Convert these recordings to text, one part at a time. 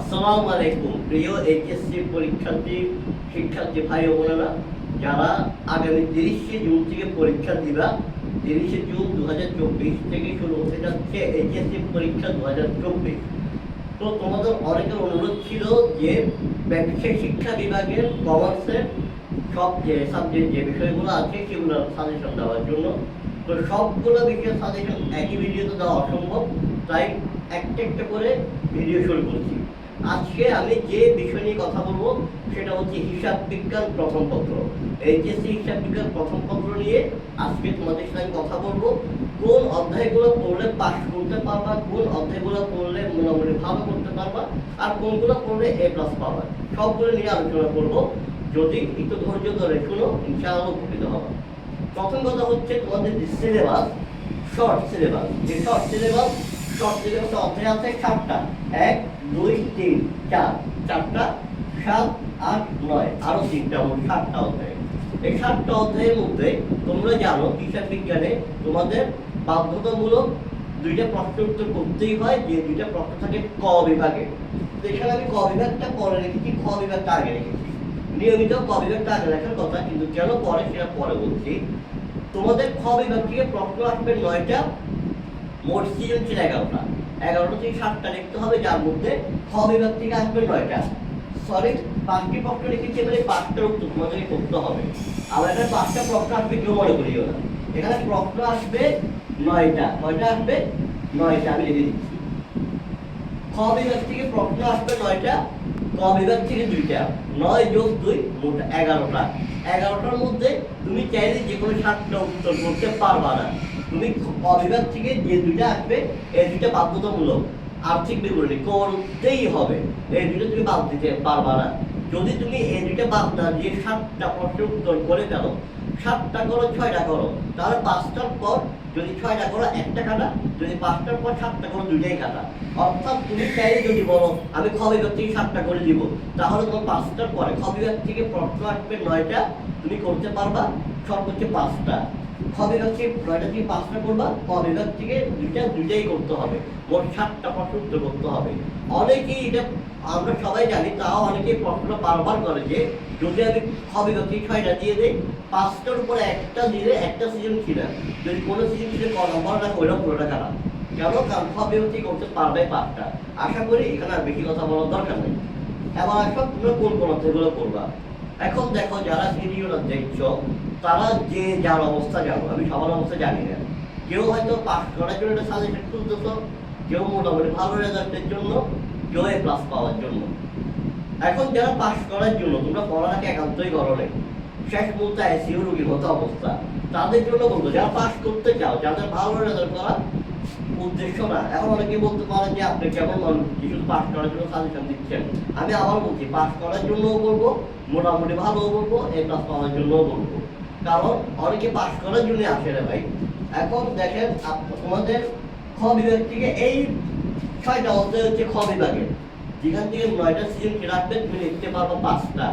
আসসালামু আলাইকুম প্রিয় এইচএসসি পরীক্ষার্থী শিক্ষার্থী ভাই ও বোনেরা, যারা আগামী 30শে জুন থেকে পরীক্ষা দিবা। 30শে জুন 2024 থেকে শুরু হতে যাচ্ছে এইচএসসি পরীক্ষা 2024। তো তোমাদের অনেকের অনুরোধ ছিল যে ব্যবসায়িক শিক্ষা বিভাগের কমার্সের সব যে সাবজেক্ট যে বিষয়গুলো আছে সেগুলোর সাজেশন দেওয়ার জন্য। তো সবগুলো বিষয়ের সাজেশন একই ভিডিওতে দেওয়া অসম্ভব, তাই একটা একটা করে ভিডিও শুরু করছি। আজকে আমি যে বিষয় নিয়ে কথা বলবো সেটা হচ্ছে হিসাব বিজ্ঞান প্রথম পত্র। এইচএসসি হিসাব বিজ্ঞান প্রথম পত্র নিয়ে আজকে তোমাদের সাথে কথা বলবো। কোন অধ্যায়গুলো পড়লে পাস করতে পারবা, কোন অধ্যায়গুলো পড়লে মোটামুটি ভালো করতে পারবা, আর কোনগুলো পড়লে A+ পাবা, সবগুলো নিয়ে আলোচনা করবো। যদি একটু ধৈর্য ধরে শুনো, ইনশাআল্লাহ উপকৃত হবে। প্রথম কথা হচ্ছে তোমাদের যে সিলেবাস, শর্ট সিলেবাস। যে শর্ট সিলেবাস অধ্যায় আছে 7টা, 1 2 3 4, 4টা 7 8 9, আরো 3টা, মোট 7টা অধ্যায়। এই 7টা অধ্যায়ের মধ্যে তোমরা জানো হিসাব বিজ্ঞানে তোমাদের বাধ্যতামূলক 2টা প্রশ্ন উত্তর করতেই হয়, যে 2টা প্রশ্ন থাকে ক বিভাগে। তো এখানে আমি ক বিভাগটা পরে রেখেছি, খ বিভাগটা আগে রেখেছি। নিয়মিত ক বিভাগটা আগে রাখার কথা, কিন্তু কেন পরে সেটা পরে বলছি। তোমাদের খ বিভাগ থেকে প্রশ্ন আসবে 9টা, মোট সৃজনশীল 11টা। 11টা থেকে 7টা লিখতে হবে, যার মধ্যে খ বিভাগ থেকে আসবে 9টা। সরি, 5টি প্রশ্ন লিখেছি, এবারে 5টার উত্তর তোমাদেরকে করতে হবে। আবার এখানে 5টা প্রশ্ন আসবে, কেউ মনে করিও না। এখানে প্রশ্ন আসবে 9টা। কয়টা আসবে? 9টা, আমি লিখে দিচ্ছি। খ বিভাগ থেকে প্রশ্ন আসবে 9টা, ক বিভাগ থেকে 2টা। 9 যোগ 2 মোট 11টা। 11টার মধ্যে তুমি চাইলে যে কোনো 7টা উত্তর করতে পারবা না। তুমি ক বিভাগ থেকে যে 2টা আসবে, এই 2টা বাধ্যতামূলক আর্থিক বিবরণী করতেই হবে। এই 2টা তুমি বাদ দিতে পারবা না। যদি তুমি এই 2টা বাদ না দিয়ে 7টা প্রশ্নের উত্তর করে দাও, 7টা করো 6টা করো, তাহলে 5টার পর যদি 6টা করো 1টা কাটা, যদি 5টার পর 7টা করো 2টাই কাটা। অর্থাৎ তুমি চাইলে যদি বলো আমি খ বিভাগ থেকে 7টা করে দিব, তাহলে তোমার 5টার পরে খ বিভাগ থেকে প্রশ্ন আসবে 9টা, তুমি করতে পারবা সর্বোচ্চ 5টা। খ বিভাগ থেকে 9টা থেকে 5টা করবা, ক বিভাগ থেকে 2টাই করতে হবে, মোট 7টা প্রশ্ন উত্তর করতে হবে। অনেকেই এটা আমরা সবাই জানি, তাও অনেকেই প্রশ্ন বারবার করে যে যদি আমি খ বিভাগ থেকে 6টা দিয়ে দিই, 5টার উপরে একটা দিলে একটা সৃজনশীল, যদি কোনো সৃজনশীলে ক নম্বর রাখো ওইটা পুরোটা খারাপ। কেন? কারণ খ বিভাগ থেকে করতে পারবে 5টা। আশা করি এখানে আর বেশি কথা বলার দরকার নেই। এবার আসো তোমরা কোন কোন অধ্যায়গুলো করবা। এখন দেখো, যারা ভিডিওটা দেখছো তারা যে যার অবস্থা জানো, আমি সবার অবস্থা জানি না। কেউ হয়তো পাস করার জন্য একটা সাজেশন খুঁজতেছো, কেউ মোটামুটি ভালো রেজাল্টের জন্য, কেউ A+ পাওয়ার জন্য। এখন যারা পাস করার জন্য তোমরা পড়াটাকে একান্তই করো নাই, শেষ মুহূর্তে ICU রোগীর মতো অবস্থা, তাদের জন্য বলবো যারা পাস করতে চাও, যাদের ভালো রেজাল্ট করার উদ্দেশ্য না। এখন অনেকে বলতে পারেন যে আপনি কেমন মানুষ, শুধু পাস করার জন্য সাজেশন দিচ্ছেন। আমি আবার বলছি, পাস করার জন্যও বলবো, মোটামুটি ভালোও বলবো, A+ পাওয়ার জন্যও বলবো। কারণ অনেকে পাস করার জন্য আসে না ভাই। এখন দেখেন তোমাদের খ বিভাগ থেকে এই 6টা অধ্যায় হচ্ছে খ বিভাগের, যেখান থেকে 9টা সৃজনশীল রাখবে, তুমি লিখতে পারবো 5টা।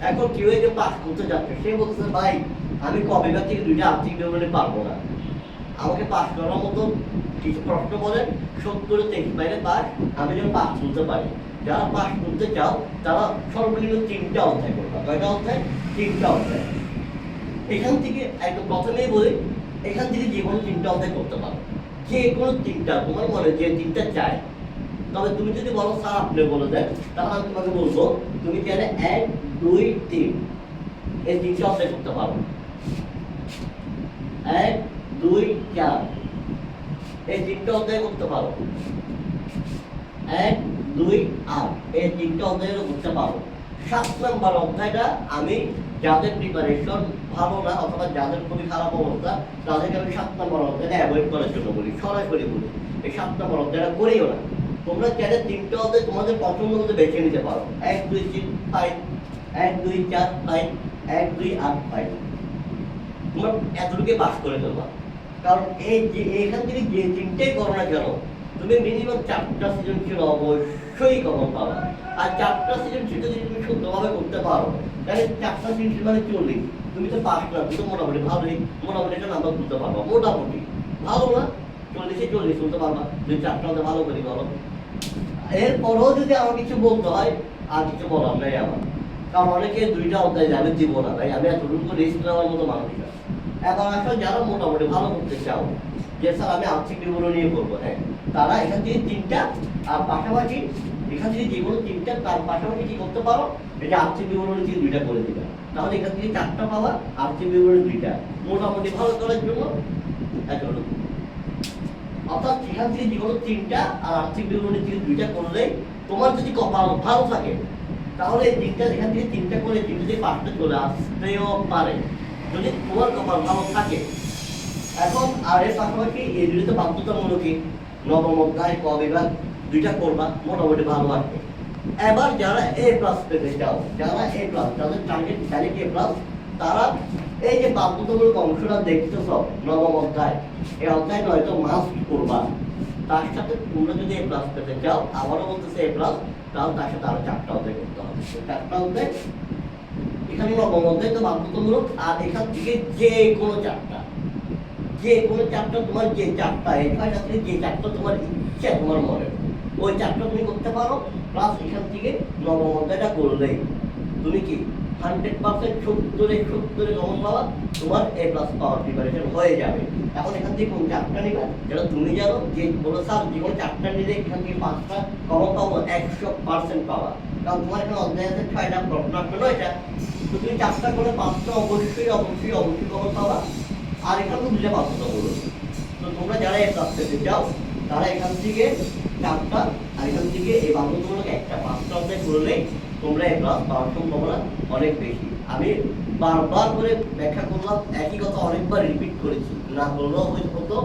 এখন কেউ যে পাস করতে যাচ্ছে, সে বলছে ভাই আমি ক বিভাগ থেকে 2টা আর্থিক বিবরণী পারবো না, আমাকে পাস করার মতো কিছু প্রশ্ন বলেন, 70 23 পাইলে পাস, আমি যেন পাস করতে পারি। যারা পাস করতে চাও তারা সর্বনিম্ন 3টা অধ্যায় করবা। কয়টা অধ্যায়? 3টা অধ্যায়। এখান থেকে একদম প্রথমেই বলি, এখান থেকে যে কোনো 3টা অধ্যায় করতে পারো, যে কোনো 3টা, তোমার মনে যে 3টা চাই। তবে তুমি যদি বলো স্যার আপনি বলে দেন, তাহলে আমি তোমাকে বলবো তুমি চাইলে 1 2 3 এই 3টা অধ্যায় করতে পারো। 1 2 4 এই 3টা অধ্যায় করতে পারো। 1 2 8 এই 3টা অধ্যায় করতে পারো। 7 নম্বর অধ্যায়টা আমি যাদের প্রিপারেশন ভালো না, অথবা যাদের খুবই খারাপ অবস্থা, তাদেরকে আমি 7 নম্বর অধ্যায়টা অ্যাভয়েড করার জন্য বলি, সরাসরি বলি এই 7 নম্বর অধ্যায়টা করিও না। তোমরা চাইলে 3টা অধ্যায় তোমাদের পছন্দ মতো বেছে নিতে পারো। 1 2 3 5, 1 2 4 5, 1 2 8 5, তোমরা এতটুকু পাস করে ফেলবা। কারণ এই যে এখান থেকে যে 3টাই করো না কেন, তুমি মিনিমাম 4টা সৃজনশীল অবশ্যই কমন পাবা। আর 4টা সৃজনশীল যদি তুমি শুদ্ধভাবে করতে পারো, তাহলে 4টা সৃজনশীল মানে 40, তুমি তো পাস না, তুমি তো মোটামুটি ভালোই, মোটামুটি একটা নাম্বার তুলতে পারবা। মোটামুটি ভালো না, 40-এ 40 তুলতে পারবা যদি 4টা ভালো করে বলো। এরপরেও যদি আমার কিছু বলতে হয়, আর কিছু বলার নাই আমার। কারণ অনেকে 2টা অধ্যায় যাবে দিব না ভাই, আমি এতটুকু রিস্ক নেওয়ার মতো মানুষ না। এখন আসলে যারা মোটামুটি ভালো করতে চাও, যে স্যার আমি আর্থিক বিবরণী নিয়ে করবো, হ্যাঁ, তারা এখান থেকে 3টা, আর পাশাপাশি এখান থেকে যে কোনো 3টা, তার পাশাপাশি কি করতে পারো, এটা আর্থিক বিবরণী থেকে 2টা করে দিবে, তাহলে এখান থেকে 4টা পাওয়া, আর্থিক বিবরণী 2টা, মোটামুটি ভালো করার জন্য এতটুকু। অর্থাৎ এখান থেকে যে কোনো 3টা আর আর্থিক বিবরণী থেকে 2টা করলে তোমার যদি কপাল ভালো থাকে, তাহলে এই 3টা, এখান থেকে 3টা করে 3টা থেকে 5টা চলে আসতেও পারে, যদি তোমার কপাল ভালো থাকে। এখন আর এর পাশাপাশি এই 2টা বাধ্যতামূলকই, নবম অধ্যায় ক বিভাগ 2টা করবা, মোটামুটি ভালো আসবে। এবার যারা এ প্লাস পেতে চাও, যারা এ প্লাস, যাদের টার্গেট ডাইরেক্ট এ প্লাস, তারা এই যে বাধ্যতামূলক অংশটা দেখতেছ নবম অধ্যায়, এই অধ্যায় নয়তো মাস্ট করবা। তার সাথে তোমরা যদি এ প্লাস পেতে চাও, আবারও বলতেছে এ প্লাস, তাহলে তার সাথে আরো 4টা অধ্যায় করতে হবে। 4টা অধ্যায়, এখানে নবম অধ্যায় তো বাধ্যতামূলক, আর এখান থেকে যে কোনো 4টা, যে কোনো 4টা, তোমার যে 4টা, এখান থেকে যে 4টা তোমার ইচ্ছা, তোমার মনে, ওই 4টা তুমি করতে পারো। প্লাস এখান থেকে নবম অধ্যায়টা করলেই তুমি কি 100% 70-70 কমন পাওয়া, তোমার এ প্লাস পাওয়ার প্রিপারেশন হয়ে যাবে। এখন এখান থেকে কোন 4টা নিবা, যেটা তুমি জানো, যে বলো স্যার যে কোনো 4টা নিলে এখান থেকে 5টা কমন পাবো, 100% পাওয়া। কারণ তোমার এখানে অধ্যায় আছে 6টা, প্রশ্ন আসবে 9টা, তো তুমি 4টা করে 5টা অবশ্যই অবশ্যই অবশ্যই কমন পাবা। আর এখানে তো 2টা বাধ্যতামূলক। তো তোমরা যারা এ প্লাস পেতে চাও, তারা এখান থেকে 4টা, আর এখান থেকে এই বাধ্যতামূলক একটা, 5টা অধ্যায় করলেই তোমরা এ প্লাস পাওয়ার সম্ভাবনা অনেক বেশি। আমি বারবার করে ব্যাখ্যা করলাম, একই কথা অনেকবার রিপিট করেছি, না বললেও হতো,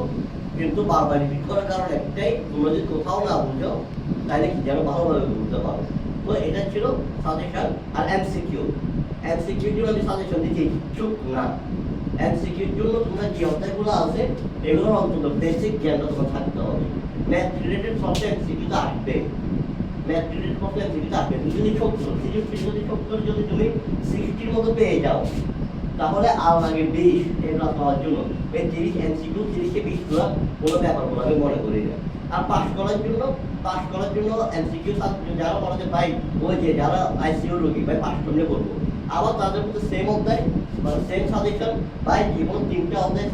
কিন্তু বারবার রিপিট করার কারণ একটাই, তোমরা যদি কোথাও না বুঝো, তাহলে কি যেন ভালোভাবে বুঝতে পারো। তো এটা ছিল সাজেশন। আর এমসিকিউ, এমসিকিউর জন্য আমি সাজেশন দিচ্ছি ইচ্ছুক না। এমসিকিউর জন্য তোমরা যে অধ্যায়গুলো আছে, এগুলোর অন্তত বেসিক জ্ঞানটা তোমার থাকতে হবে। ম্যাথ রিলেটেড সবটা এমসিকিউতে আসবে, ম্যাথ রিলেটেড সবটা এমসিকিউতে আসবে। তুমি যদি 70 যদি তুমি 60-র মতো পেয়ে যাও, তাহলে আর লাগে 20 এ প্লাস পাওয়ার জন্য। এই 30 এমসিকিউ, 30-এ 20 করা কোনো ব্যাপার বলে আমি মনে করি না। আর পাস করার জন্য এমসিকিউ যারা বলে যে ভাই ওই যে যারা আইসিইউ রোগী, ভাই পাস করলে করবো, আবার তাদের মধ্যে সেম অধ্যায় মানে সেম সাজেশন, ভাই যে কোনো 3টা অধ্যায়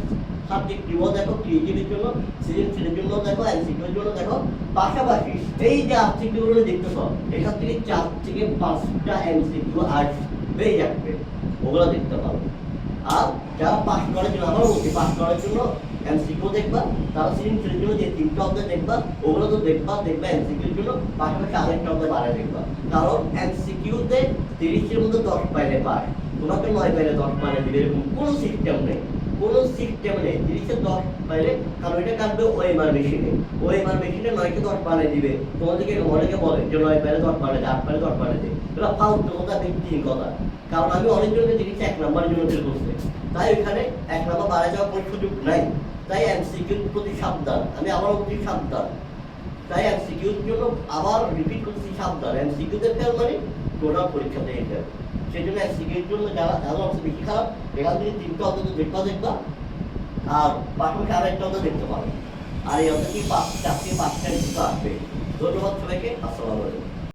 সাবজেক্ট টিভও দেখো, ক্রিয়েটিভিটির জন্য, সৃজনশীলের জন্য দেখো, এমসিকিউর জন্য দেখো। পাশাপাশি এই যে আর্থিক বিবরণী দেখতেছ, এখান থেকে 4 থেকে 5টা এমসিকিউ আসবেই আসবে, ওগুলো দেখতে পারো। আর যারা পাস করার জন্য, আমার বলছি পাস করার জন্য এমসিকিউ দেখবা, তারা সৃজনশীলের জন্য যে 3টা অধ্যায় দেখবা, ওগুলো তো দেখবা এমসিকিউর জন্য, পাশাপাশি আরেকটা অধ্যায় বাড়ায় দেখবা। কারণ এমসিকিউতে 30-এর মধ্যে 10 পাইলে পাস, তোমাকে 9 পাইলে 10 পাইলে দিবে, এরকম কোনো সিস্টেম নেই, কোনো সিস্টেম নেই। 30-এ 10 পাইলে, কারণ এটা কাটবে ওএমআর মেশিনে, ওএমআর মেশিনে 9-কে 10 বানিয়ে দিবে। তোমাদেরকে অনেকে বলে যে 9 পাইলে 10 বানিয়ে দেয়, 8 পাইলে 10 বানিয়ে দেয়, এটা ফালতু কথা, ভিত্তিহীন কথা। কারণ আমি অনেকজনকে দেখেছি 1 নাম্বারের জন্য ফেল করছে, তাই ওইখানে 1 নাম্বার বাড়ায় যাওয়ার কোনো সুযোগ নাই। তাই এমসিকিউর প্রতি সাবধান, আমি আবারও বলছি সাবধান। তাই এমসিকিউর জন্য আবার রিপিট করছি সাবধান, এমসিকিউতে ফেল মানে টোটাল পরীক্ষাতে ফেল। সেই জন্য এমসিকিউর জন্য যারা অংশ বেশি খারাপ, এখান থেকে 3টা অন্তত দেখবা, আর পাশাপাশি আরেকটা অন্তত দেখতে পাবে। আর এই অন্তত 4 থেকে 5টা আসবে। ধন্যবাদ সবাইকে, আসসালামু আলাইকুম।